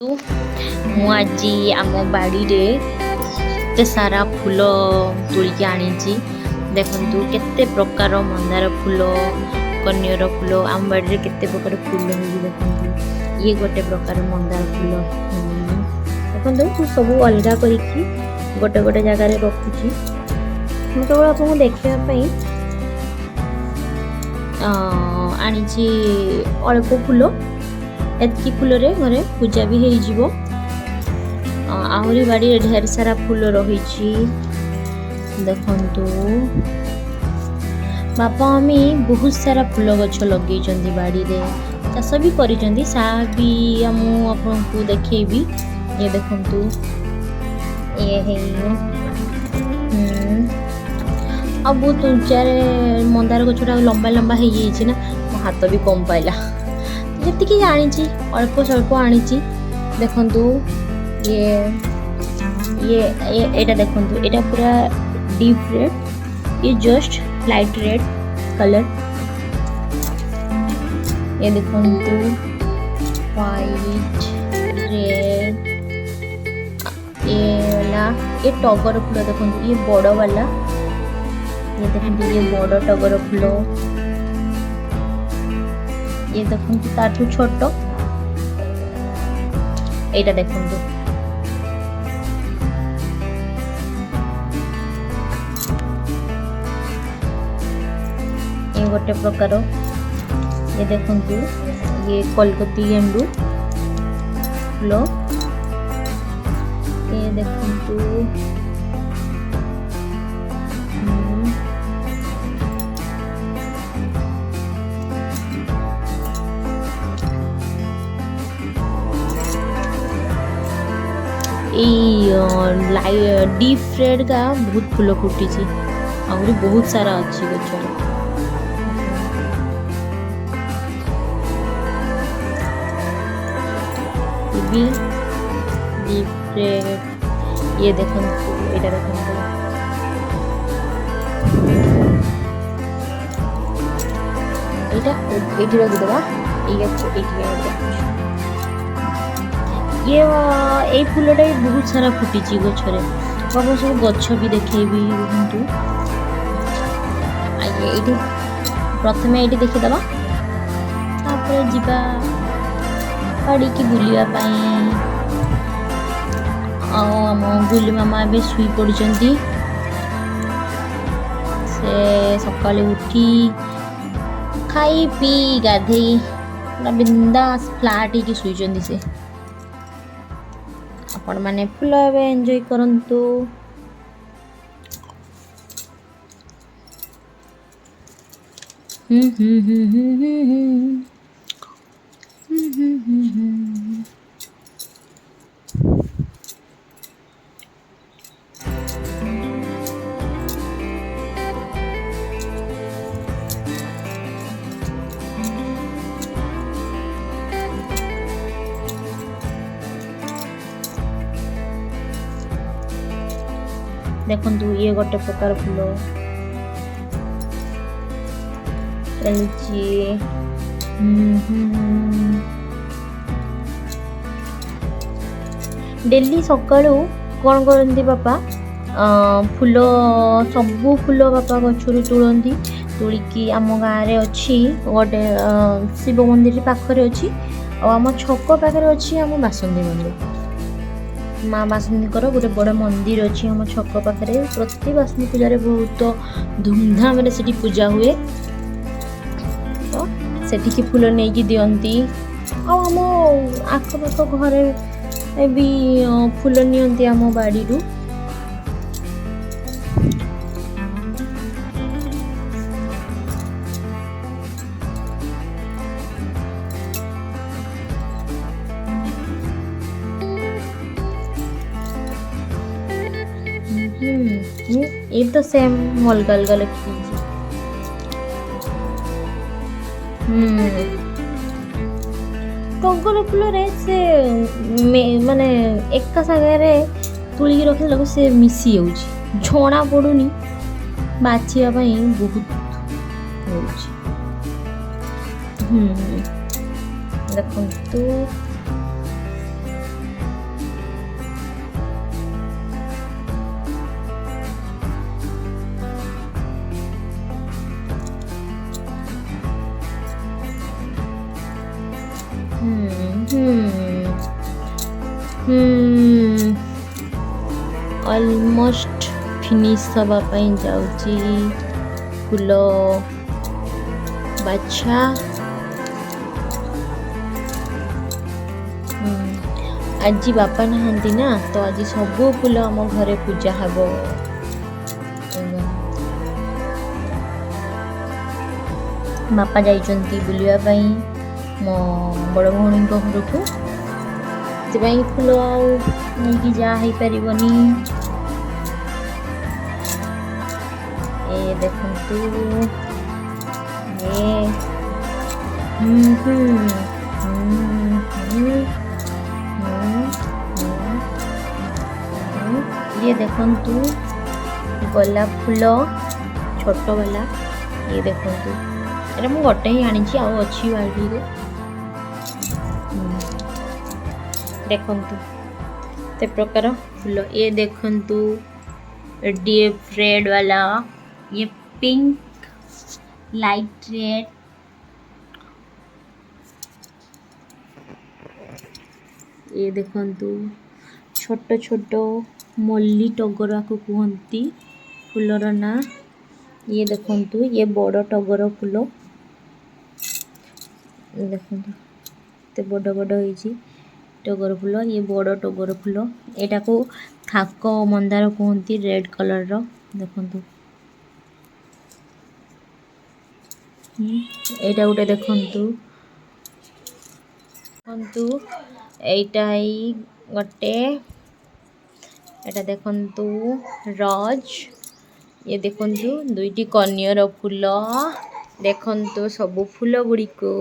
ମୁଁ ଆଜି ଆମ ବାଡ଼ିରେ ଏତେ ସାରା ଫୁଲ ତୋଳିକି ଆଣିଛି। ଦେଖନ୍ତୁ କେତେ ପ୍ରକାର ମନ୍ଦାର ଫୁଲ, କନିଅର ଫୁଲ, ଆମ ବାଡ଼ିରେ କେତେ ପ୍ରକାର ଫୁଲ ହେଇଛି। ଦେଖନ୍ତୁ ଇଏ ଗୋଟେ ପ୍ରକାର ମନ୍ଦାର ଫୁଲ। ଦେଖନ୍ତୁ ମୁଁ ସବୁ ଅଲଗା କରିକି ଗୋଟେ ଗୋଟେ ଜାଗାରେ ରଖୁଛି। ମୁଁ କେବଳ ଆପଣଙ୍କୁ ଦେଖିବା ପାଇଁ ଆଣିଛି ଅଳ୍ପ ଫୁଲ। ଏତିକି ଫୁଲରେ ଘରେ ପୂଜା ବି ହେଇଯିବ। ଆହୁରି ବାଡ଼ିରେ ଢେର ସାରା ଫୁଲ ରହିଛି। ଦେଖନ୍ତୁ ବାପା ମମି ବହୁତ ସାରା ଫୁଲ ଗଛ ଲଗେଇଛନ୍ତି, ବାଡ଼ିରେ ଚାଷ ବି କରିଛନ୍ତି। ବି ମୁଁ ଆପଣଙ୍କୁ ଦେଖେଇବି। ଇଏ ଦେଖନ୍ତୁ, ଇଏ ହେଇ ଆଉ ବହୁତ ଉଞ୍ଚାରେ ମନ୍ଦାର ଗଛଟା ଲମ୍ବା ଲମ୍ବା ହେଇଯାଇଛି ନା, ମୋ ହାତ ବି କମ୍ ପାଇଲା। ଯେତିକି ଆଣିଛି ଅଳ୍ପ ସ୍ୱଳ୍ପ ଆଣିଛି। ଦେଖନ୍ତୁ ଏଇଟା ଦେଖନ୍ତୁ, ଏଇଟା ପୁରା ଡିପ୍ ରେଡ୍, ये जस्ट लाइट रेड कलर। ये देखंतु व्हाइट रेड, ये टगर फूल देखंतु, ये बड़ वाला। ये देखंतु ये बड़ टगर फूल। ये देखंतु ताठू छोट। एटा देखंतु ये गोटे प्रकार। ये देखंतु ये कलकती गेंडू फूल। ये देखंतु डीप रेड का बहुत फूल फुटी, आहरी बहुत सारा अच्छी गछ। डीप रेड, ये देखंतु एटा देखंतु, एटा एठी रखि देबा। ये फूलटा बहुत सारा फुटी गछरे। बाबा सब गछ भी देखेबी। देखंतु ये प्रथमे ये देखीदबा, तापर जीवा बाड़ी की बुलिया पाई। आम गुली मामा भी शुई पड़ती। से सकाले उठी खाई पी गाधे बिंदास फ्लाट ही शुईचंदी। से आपण माने फुल एंजॉय करंतु। देखंतु ये गोटे प्रकार फूल डेली सकाळू कौन करती बापा, फूल सबू फूल बापा गचरू तुलती। तुलिकी आम गाँव में अच्छी गोटे शिव मंदिर पाखरे अच्छी, आम छक पाखे अच्छी आम बासंदी मंदिर। माँ बासंदी गोटे बड़ मंदिर अच्छी आम छक पाखे। प्रति बासंदी पूजा बहुत धूमधाम से पूजा हुए, तो सेठी फूल नहीं दियंती। आम आखपाख घरे भी फूल नियंती आम बाड़ी। ये तो सेम अलग अलग लिखी। टगर फूल से माने एक सागर तुलिकी रखी से मिसी जना पड़ूनी, बाछिया बहुत देखो ऑलमोस्ट फिनिश हवा ପାଇଁ ଯାଉଛି ଫୁଲ ବାଛା। ଆଜି ବାପା ନାହାନ୍ତି ନା, ତ ଆଜି ସବୁ ଫୁଲ ଆମ ଘରେ ପୂଜା ହେବ। ବାପା ଯାଇଛନ୍ତି ବୁଲିବା ପାଇଁ ମୋ ବଡ଼ ଭଉଣୀଙ୍କ ଘରକୁ, ସେଥିପାଇଁ ଫୁଲ ଆଉ ନେଇକି ଯାହା ହେଇପାରିବନି। ଏ ଦେଖନ୍ତୁ, ये देखନ୍ତୁ ଗୋଲାପ ଫୁଲ ଛୋଟ ବାଲା। ये ଦେଖନ୍ତୁ, ଏଟା ମୁଁ ଗୋଟେ ହିଁ ଆଣିଛି, ଆଉ ଅଛି ବାଡ଼ିରେ। ଦେଖନ୍ତୁ କେତେ ପ୍ରକାର ଫୁଲ। ये ଦେଖନ୍ତୁ डीप रेड वाला, ये पिंक लाइट रेड, ये देखନ୍ତୁ छोट छोट मल्ली टगर को कहती फुलर ना। ये देखନ୍ତୁ ये बड़ टगर फुल, देखନ୍ତୁ एते बड़ बड़ होइछि टगर फुल। ये बड़ टगर फुल, एटा को थाक मंदार कहती रेड कलर रो। देखନ୍ତୁ एटा गोटे देखନ୍ତୁ एटा गोटे, एटा देखନ୍ତୁ रज। ये देखନ୍ତୁ दुईटी कन्यर फुल। देखନ୍ତୁ सब फुल गुड़ी को